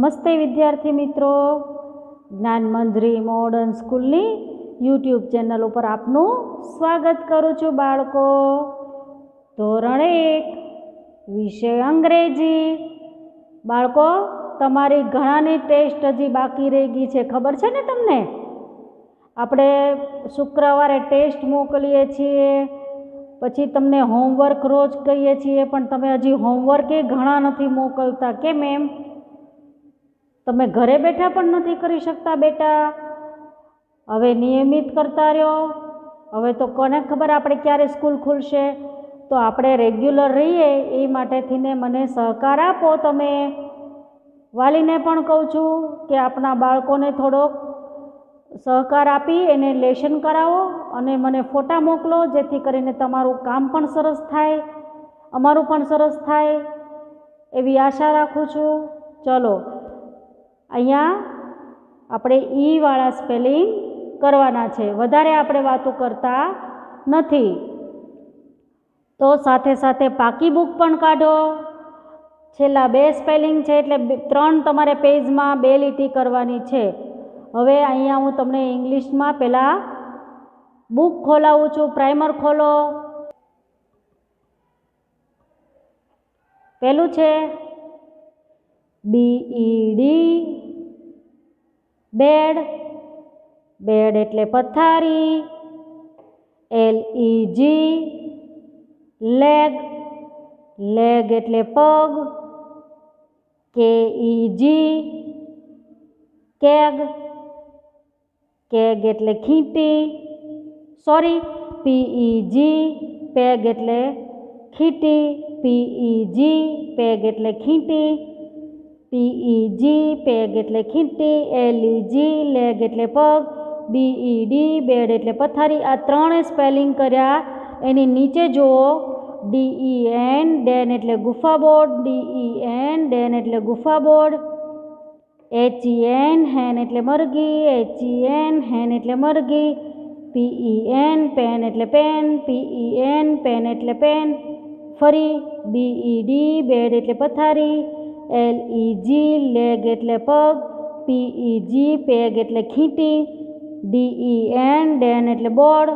નમસ્તે વિદ્યાર્થી મિત્રો, જ્ઞાન મંજરી મોડર્ન સ્કૂલની યુટ્યુબ ચેનલ ઉપર આપનું સ્વાગત કરું છું. બાળકો, ધોરણ 1 વિષય અંગ્રેજી. બાળકો, તમારી ઘણાની ટેસ્ટ હજી બાકી રહી ગઈ છે, ખબર છે ને તમને? આપણે શુક્રવારે ટેસ્ટ મોકલીએ છીએ, પછી તમને હોમવર્ક રોજ કહીએ છીએ, પણ તમે હજી હોમવર્ક એ ઘણા નથી મોકલતા. કેમ એમ? તમે ઘરે બેઠા પણ નથી કરી શકતા બેટા? હવે નિયમિત કરતા રહ્યો. હવે તો કોને ખબર આપણે ક્યારે સ્કૂલ ખુલશે, તો આપણે રેગ્યુલર રહીએ એ માટેથીને મને સહકાર આપો. તમે વાલીને પણ કહું છું કે આપણા બાળકોને થોડોક સહકાર આપી એને લેશન કરાવો અને મને ફોટા મોકલો, જેથી કરીને તમારું કામ પણ સરસ થાય, અમારું પણ સરસ થાય એવી આશા રાખું છું. ચલો, અહીંયા આપણે ઈ વાળા સ્પેલિંગ કરવાના છે, વધારે આપણે વાતો કરતા નથી. તો સાથે સાથે પાકી બુક પણ કાઢો. છેલ્લા 2 સ્પેલિંગ છે એટલે 3 તમારે પેજમાં 2 લીટી કરવાની છે. હવે અહીંયા હું તમને ઇંગ્લિશમાં પહેલાં બુક ખોલાવું છું. પ્રાઇમર ખોલો. પહેલું છે BED, બેડ. બેડ એટલે પથારી. LEG, leg. લેગ એટલે પગ. KEG, CAG. કેગ એટલે ખીંટી. સોરી, PEG, પેગ એટલે ખીંટી. PEG, પેગ એટલે ખીંટી. PEG, પેગ એટલે ખીંટી. LEG, લેગ એટલે પગ. BED, બેડ એટલે પથારી. આ 3 સ્પેલિંગ કર્યા. એની નીચે જુઓ, DEN, ડેન એટલે ગુફા બોર્ડ. DEN, ડેન એટલે ગુફા બોર્ડ. HEN, હેન એટલે મરઘી. HEN, હેન એટલે મરઘી. PEN, પેન એટલે પેન. PEN, પેન એટલે પેન. ફરી BED, બેડ એટલે પથારી. LEG, લેગ એટલે પગ. PEG, પેગ એટલે ખીંટી. DEN, ડેન એટલે બોર્ડ.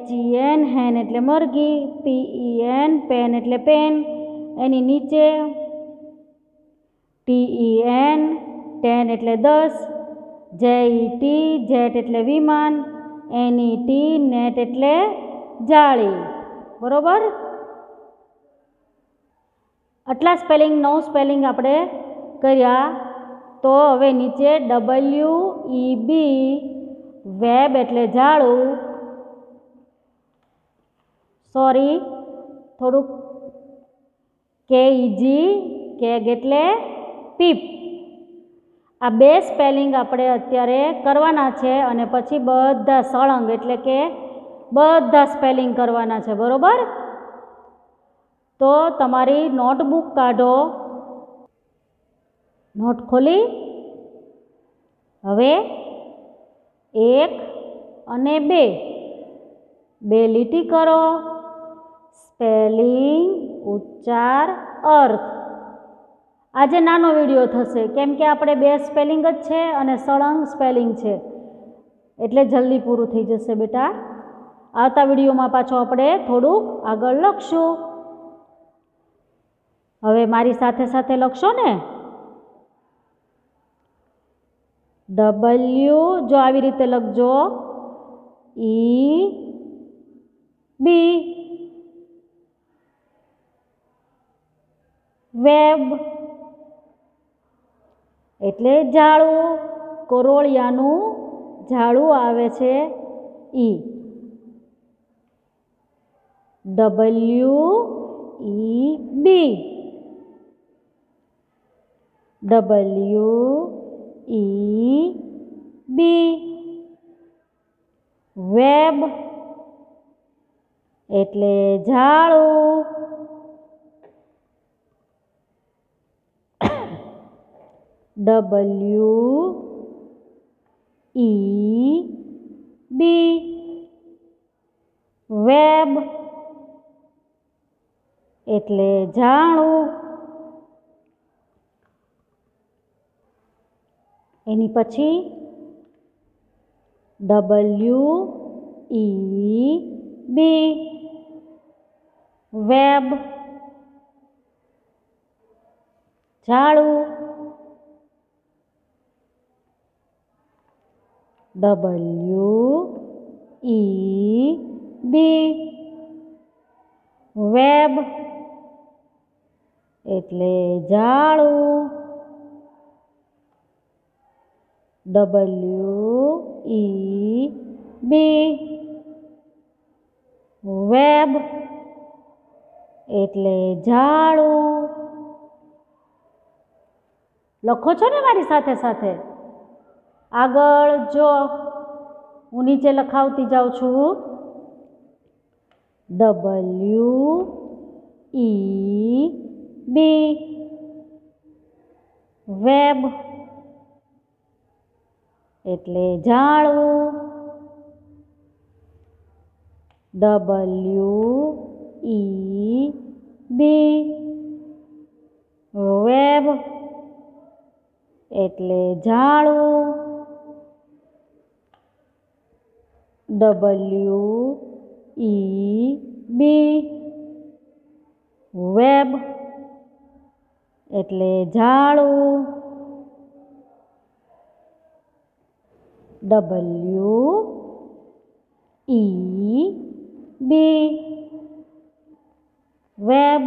HEN, હેન એટલે મરઘી. PEN, પેન એટલે પેન. એની નીચે TEN, 10 એટલે 10. JET, જેટ એટલે વિમાન. NET, નેટ એટલે જાળી. બરોબર? આટલા સ્પેલિંગ 9 સ્પેલિંગ આપણે કર્યા. તો હવે નીચે WEB, વેબ એટલે ઝાડું. સોરી, થોડુંક KEG, કેગ એટલે પીપ. આ 2 સ્પેલિંગ આપણે અત્યારે કરવાના છે અને પછી બધા સળંગ એટલે કે બધા સ્પેલિંગ કરવાના છે. બરોબર? તો તમારી નોટબુક કાઢો. નોટ ખોલી હવે 1 અને 2 લીટી કરો. સ્પેલિંગ, ઉચ્ચાર, અર્થ. આજે નાનો વિડીયો થશે કેમ કે આપણે 2 સ્પેલિંગ જ છે અને સળંગ સ્પેલિંગ છે, એટલે જલ્દી પૂરું થઈ જશે બેટા. આવતા વિડીયોમાં પાછો આપણે થોડુંક આગળ લખશું. હવે મારી સાથે સાથે લખશો ને? W, જો આવી રીતે લખજો. EB, વેબ એટલે ઝાડું. કોરોળિયાનું ઝાડું આવે છે E. WEB, WEB, વેબ એટલે ઝાડું. WEB, વેબ એટલે ઝાડું. એની પછી WEB વેબ, ઝાડુ. WEB વેબ એટલે ઝાડુ. WEB વેબ એટલે ઝાડુ. લખો છો ને મારી સાથે સાથે? આગળ જો હું નીચે લખાવતી જાઉં છું. WEB વેબ એટલે ઝાડુ. WEB વેબ એટલે ઝાડુ. WEB વેબ એટલે ઝાડુ. WEB વેબ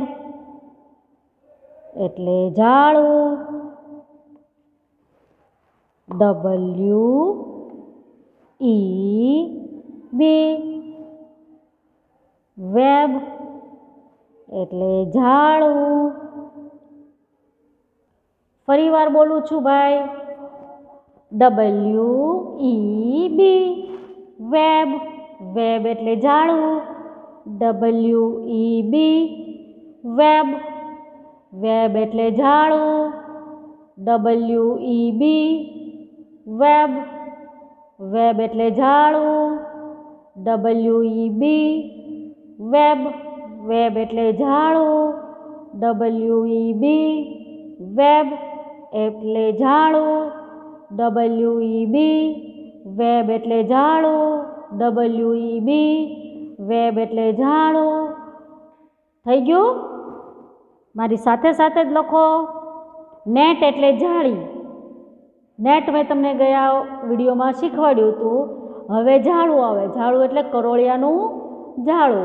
એટલે ઝાડુ. WEB વેબ એટલે ઝાડુ. ફરી વાર બોલું છું ભાઈ. WEB વેબ, વેબ એટલે ઝાડુ. WEB વેબ, વેબ એટલે ઝાડુ. WEB વેબ, વેબ એટલે ઝાડુ. WEB વેબ, વેબ એટલે ઝાડુ. WEB વેબ એટલે ઝાડુ. WEB વેબ એટલે ઝાડુ. WEB વેબ એટલે ઝાડુ. થઈ ગયું? મારી સાથે સાથે જ લખો. નેટ એટલે જાળી. નેટ મેં તમને ગયા વિડીયોમાં શીખવાડ્યું હતું. હવે ઝાડુ આવે. ઝાડુ એટલે કરોળિયાનું ઝાડુ.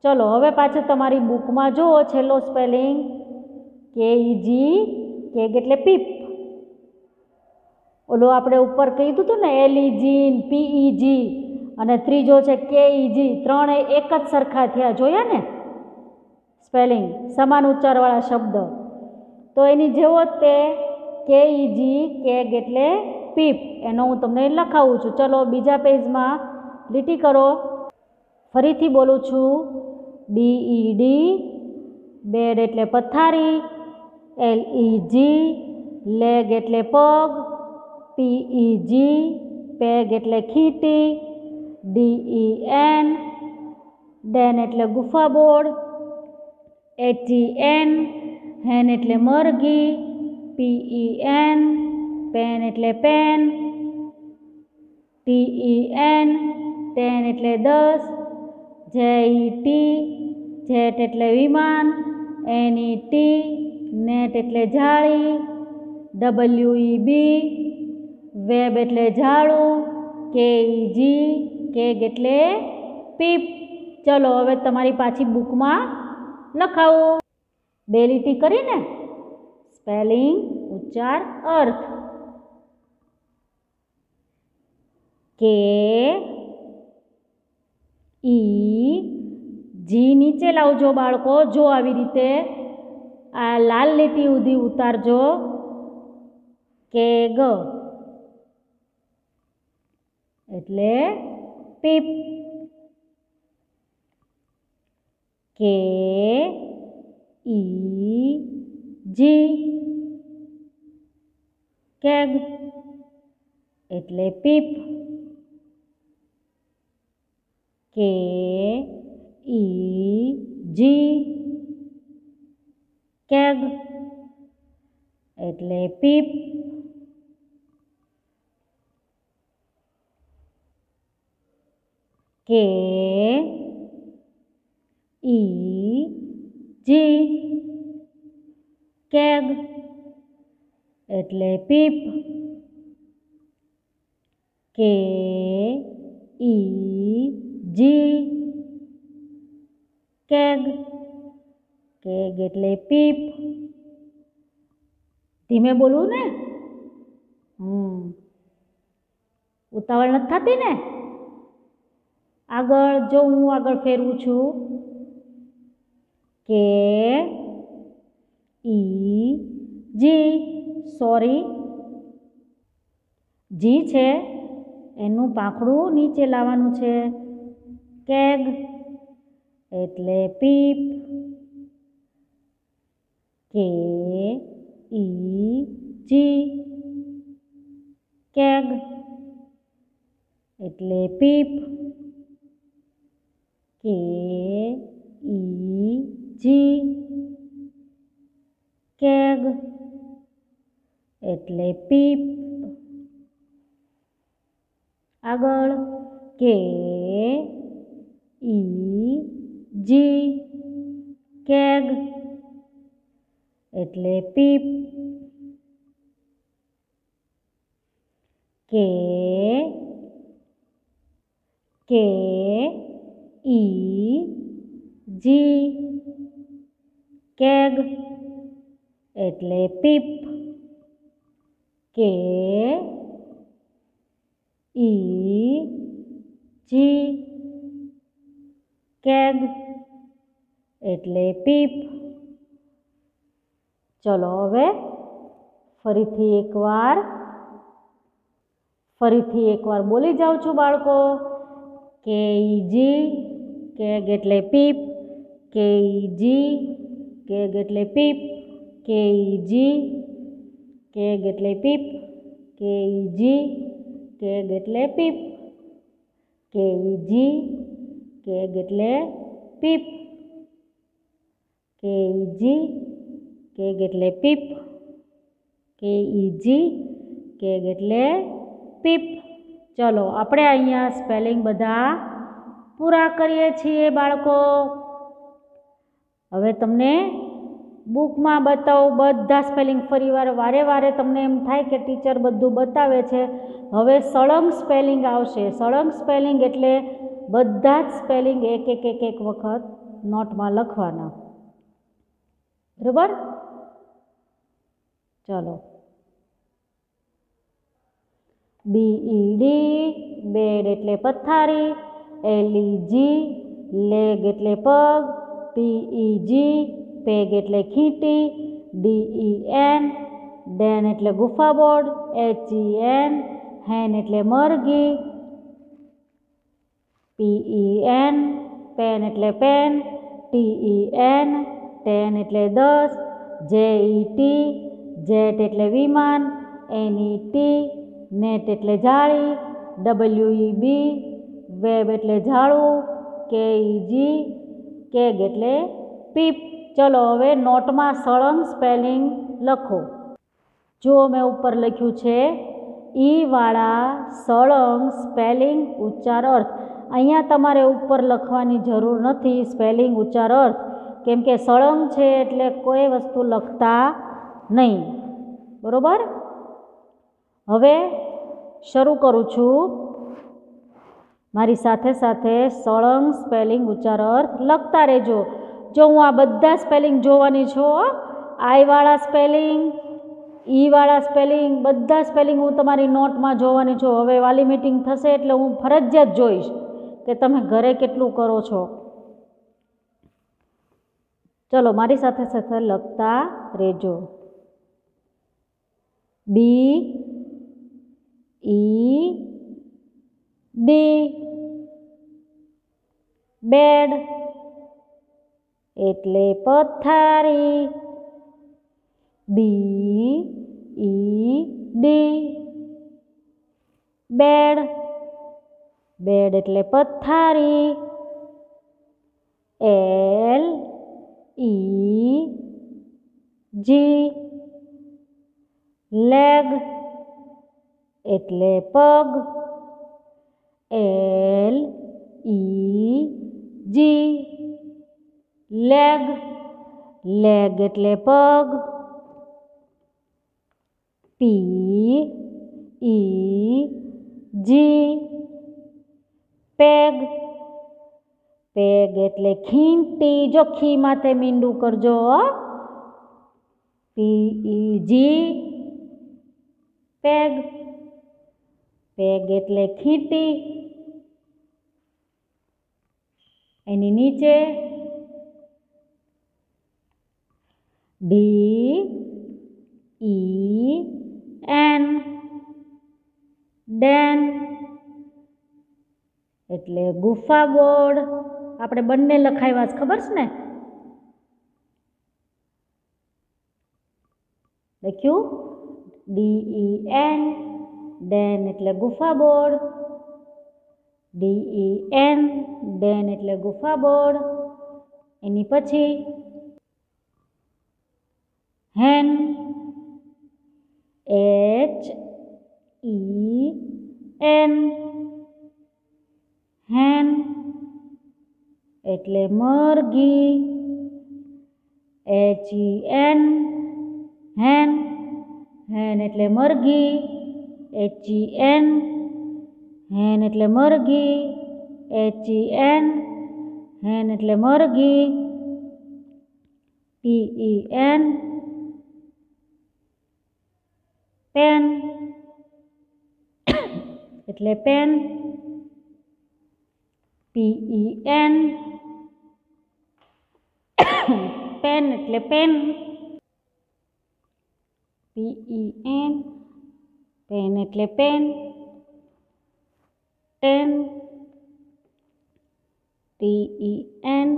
ચલો હવે પાછળ તમારી બુકમાં જુઓ છેલ્લો સ્પેલિંગ KEG. કેગ એટલે પીપ. ઓલું આપણે ઉપર કીધું હતું ને LEG, PEG અને ત્રીજો છે KEG. ત્રણે એક જ સરખા થયા. જોયા ને સ્પેલિંગ? સમાન ઉચ્ચારવાળા શબ્દ. તો એની જેવો જ તે KEG, કેગ એટલે પીપ. એનો હું તમને લખાવું છું. ચલો બીજા પેજમાં લીટી કરો. ફરીથી બોલું છું. BED બેડ એટલે પથારી. LEG લેગ એટલે પગ. PEG પેગ એટલે ખીટી. DEN ડેન એટલે ગુફા બોર્ડ. HEN હેન એટલે મરઘી. PEN પેન એટલે પેન. TEN ટેન એટલે 10. JET જેટ એટલે વિમાન. NET નેટ એટલે જાળી. WEB વેબ એટલે ઝાડુ. KEG કેગ એટલે પીપ. ચલો હવે તમારી પાછી બુકમાં લખાવો. બે લીટી કરીને સ્પેલિંગ, ઉચ્ચાર, અર્થ. KEG નીચે લાવજો બાળકો. જો આવી રીતે આ લાલ લીટી સુધી ઉતારજો. કેગ એટલે પીપ. KEG કેગ એટલે પીપ. KEG કેગ એટલે પીપ. કે ઈ જી કેગ એટલે પીપ. કે ઈ જી કેગ કેગ એટલે પીપ. ધીમે બોલવું ને, ઉતાવળ નથી થતી ને. આગળ જો હું આગળ ફેરવું છું, કે ઈ જી, સોરી જી છે એનું પાંખડું નીચે લાવવાનું છે. કેગ એટલે પીપ. કે ઈ જી કેગ એટલે પીપ. કે ઈ જી કેગ એટલે પીપ. આગળ કે ઈ જી કેગ એટલે પીપ. કે ઈ જી કેગ એટલે પીપ. કે ઈ જી કેગ એટલે પીપ. ચલો હવે ફરીથી એકવાર બોલી જાઉં છું બાળકો. કે ઈ જી કેગ એટલે પીપ. કે ઈ જી કેગ એટલે પીપ. કે ઈ જી કેગ એટલે પીપ. કે ઈ જી કેગ એટલે પીપ. કે ઈ જી કેગ એટલે પીપ. કે ઈ જી કેગ એટલે પીપ. કે ઈ જી કેગ એટલે પીપ. ચલો આપણે અહીંયા સ્પેલિંગ બધા પૂરા કરીએ છીએ બાળકો. હવે તમને બુકમાં બતાવું બધા સ્પેલિંગ ફરીવાર વારે તમને એમ થાય કે ટીચર બધું બતાવે છે. હવે સળંગ સ્પેલિંગ આવશે. સળંગ સ્પેલિંગ એટલે બધા જ સ્પેલિંગ એક વખત નોટમાં લખવાના. બરાબર? ચલો. BED બેડ એટલે પથારી. LEG લેગ એટલે પગ. PEG પેગ એટલે ખીટી. DEN ડેન એટલે ગુફાબોર્ડ. HEN હેન એટલે મરઘી. PEN પેન એટલે પેન. TEN ટેન એટલે 10. JET જેટ એટલે વિમાન. NET નેટ એટલે જાળી. WEB વેબ એટલે ઝાડું. KEG કેગ એટલે પીપ. ચલો હવે નોટમાં સળંગ સ્પેલિંગ લખો. જો મેં ઉપર લખ્યું છે ઈ વાળા સળંગ સ્પેલિંગ ઉચ્ચાર અર્થ. અહીંયા તમારે ઉપર લખવાની જરૂર નથી સ્પેલિંગ ઉચ્ચાર અર્થ, કેમ કે સળંગ છે એટલે કોઈ વસ્તુ લખતા નહીં. બરોબર? હવે શરૂ કરું છું. મારી સાથે સળંગ સ્પેલિંગ ઉચ્ચાર અર્થ લખતા રહેજો. જો હું આ બધા સ્પેલિંગ જોવાની છું. આઈ વાળા સ્પેલિંગ, ઈ વાળા સ્પેલિંગ, બધા સ્પેલિંગ હું તમારી નોટમાં જોવાની છું. હવે વાલી મીટિંગ થશે એટલે હું ફરજિયાત જોઈશ કે તમે ઘરે કેટલું કરો છો. ચલો મારી સાથે લખતા રહેજો. BED બેડ એટલે પથારી. BED બેડ બેડ એટલે પથારી. LEG લેગ એટલે પગ. LEG પેગ એટલે પગ. પી ઈ જી પેગ. પેગ એટલે ખીંટી. જો ખી માથે મીંડું કરજો. પી ઈ જી પેગ. પેગ એટલે ખીંટી. એની નીચે ડી ઈ એન ડેન એટલે ગુફા બોર્ડ. આપણે બંને લખાવ્યા છે, ખબર છે ને? લખ્યું ડી ઈ એન ડેન એટલે ગુફા બોર્ડ. ડી ઈ એન ડેન એટલે ગુફા બોર્ડ. એની પછી હેન એચ ઈ એન હેન એટલે મરઘી. એચ ઈ એન હેન. હેન એટલે મરઘી. એચ ઈ એન હેન એટલે મરઘી. એચ ઈ એન હેન એટલે મરઘી. પી ઈ એન પેન એટલે pen. P E N pen એટલે pen. P E N pen એટલે pen. Ten. T E N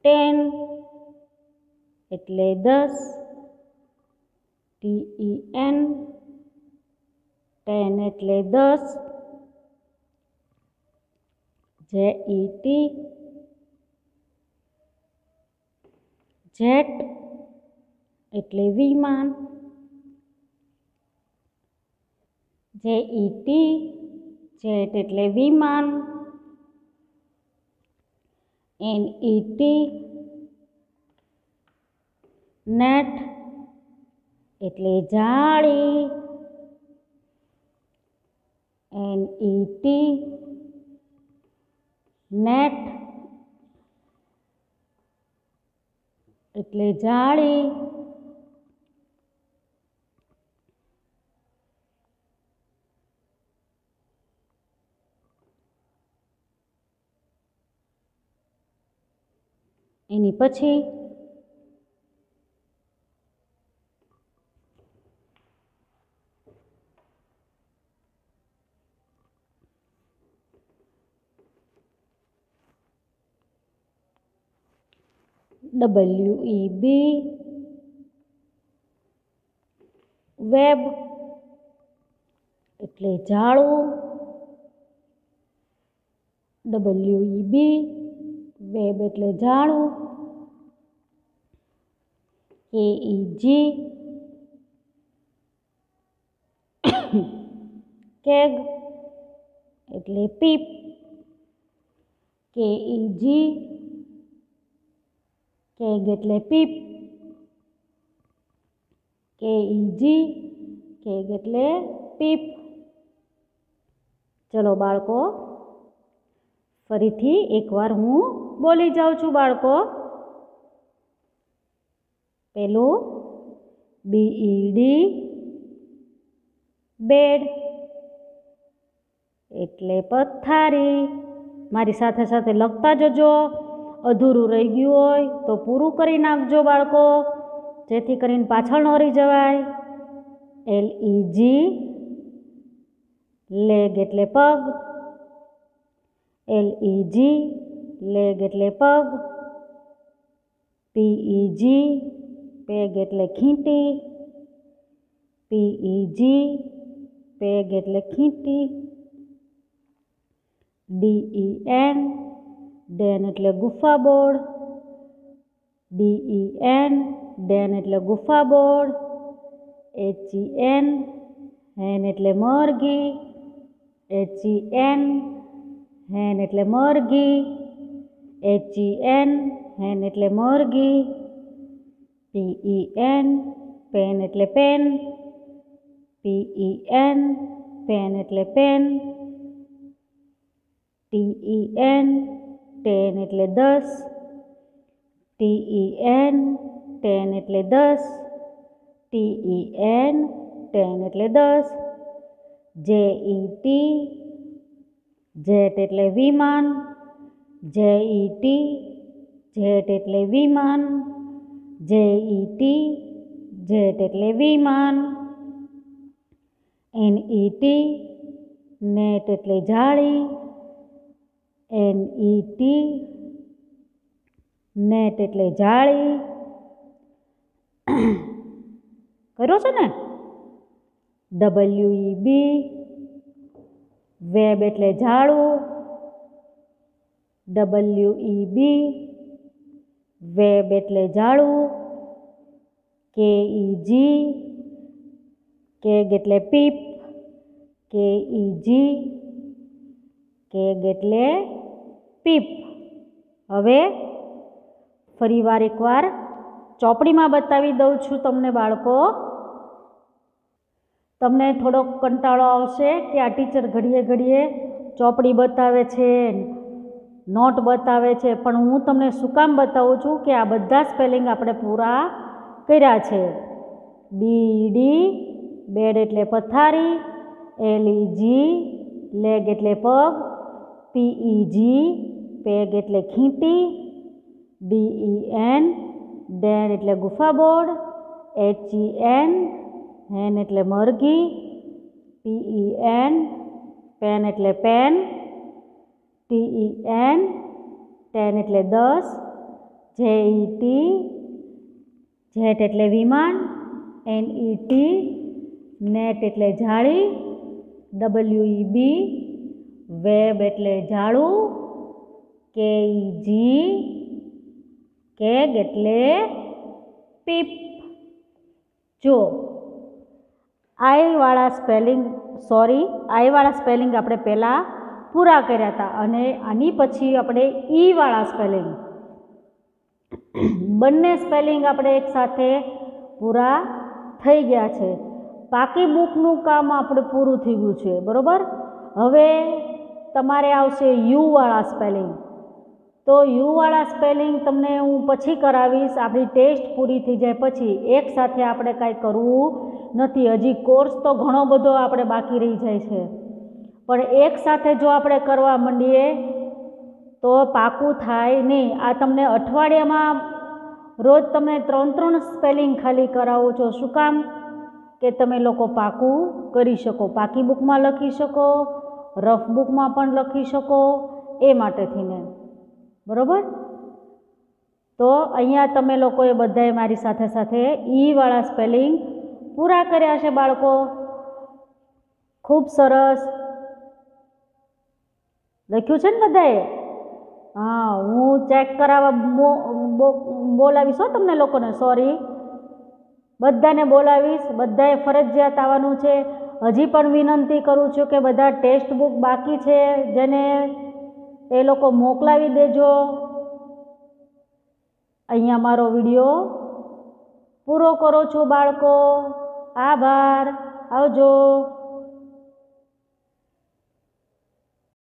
ten એટલે 10. T E N ten એટલે 10. જે ઈ T jet એટલે વિમાન. જે ઈ ટી જેટ એટલે વિમાન. એન ઈ ટી નેટ એટલે જાળી. એન ઈ ટી નેટ એટલે જાળી. એની પછી WEB વેબ એટલે જાળું. WEB વેબ એટલે જાળું. KEG કેગ એટલે પીપ. KEG કેગ એટલે પીપ. KEG કેગ એટલે પીપ. ચલો બાળકો, ફરીથી એકવાર હું બોલી જાઉં છું બાળકો. પેલું BED બેડ એટલે પથારી. મારી સાથે સાથે લખતા જજો. અધૂરું રહી ગયું હોય તો પૂરું કરી નાખજો બાળકો, જેથી કરીને પાછળ ન રહી જવાય. LEG લેગ એટલે પગ. LEG લેગ એટલે પગ. PEG પેગ એટલે ખીંટી. PEG પેગ એટલે ખીંટી. DEN ડેન એટલે ગુફા બોર્ડ. DEN ડેન એટલે ગુફા બોર્ડ. HEN હેન એટલે મરઘી. HEN હેન એટલે મરઘી. HEN એન એટલે મરઘી, PEN, પેન એટલે પેન, PEN, પેન એટલે પેન, TEN, ટેન એટલે 10, TEN, ટેન એટલે 10, TEN, ટેન એટલે 10, JET, જેટ એટલે વિમાન, JET, જેટ એટલે વિમાન, JET, જેટ એટલે વિમાન, NET, નેટ એટલે જાળી, NET, નેટ એટલે જાળી. કર્યો છે ને? WEB, વેબ એટલે જાળું, WEB, વેબ એટલે જાળું. KEG, કેગ એટલે પીપ, KEG, કેગ એટલે પીપ. હવે ફરીવાર એકવાર ચોપડીમાં બતાવી દઉં છું તમને બાળકો. તમને થોડોક કંટાળો આવશે કે આ ટીચર ઘડીએ ઘડીએ ચોપડી બતાવે છે, નોટ બતાવે છે, પણ હું તમને શું કામ બતાવું છું કે આ બધા સ્પેલિંગ આપણે પૂરા કર્યા છે. BED, બેડ એટલે પથારી, LEG, લેગ એટલે પગ, PEG, પેગ એટલે ખીંટી, DEN, ડેન એટલે ગુફાબોર્ડ, HEN, હેન એટલે મરઘી, PEN, પેન એટલે પેન, TEN, ટેન એટલે 10, JET, જેટ એટલે વિમાન, NET, નેટ એટલે જાળી, WEB, વેબ એટલે જાળું, KEG, કેગ એટલે પીપ. જો આઈવાળા સ્પેલિંગ આપણે પહેલાં પૂરા કર્યા હતા અને આની પછી આપણે ઈવાળા સ્પેલિંગ, બંને સ્પેલિંગ આપણે એકસાથે પૂરા થઈ ગયા છે. પાકી બુકનું કામ આપણે પૂરું થઈ ગયું છે, બરાબર. હવે તમારે આવશે યુવાળા સ્પેલિંગ. તો યુવાળા સ્પેલિંગ તમને હું પછી કરાવીશ, આપણી ટેસ્ટ પૂરી થઈ જાય પછી. એકસાથે આપણે કાંઈ કરવું નથી, હજી કોર્સ તો ઘણો બધો આપણે બાકી રહી જાય છે, પણ એકસાથે જો આપણે કરવા માંડીએ તો પાકું થાય નહીં. આ તમને અઠવાડિયામાં રોજ તમે 3 સ્પેલિંગ ખાલી કરાવો છો. શું કામ? કે તમે લોકો પાકું કરી શકો, પાકી બુકમાં લખી શકો, રફ બુકમાં પણ લખી શકો, એ માટેથીને, બરાબર. તો અહીંયા તમે લોકોએ બધાએ મારી સાથે સાથે ઈવાળા સ્પેલિંગ પૂરા કર્યા છે બાળકો. ખૂબ સરસ લખ્યું છે ને બધાએ? હા, હું ચેક કરાવવા બોલાવીશ હો તમને લોકોને. સોરી, બધાને બોલાવીશ, બધાએ ફરજિયાત આવવાનું છે. હજી પણ વિનંતી કરું છું કે બધા ટેક્સ્ટ બુક બાકી છે જેને એ લોકો મોકલાવી દેજો. અહીંયા મારો વિડીયો પૂરો કરું છું બાળકો. આભાર, આવજો.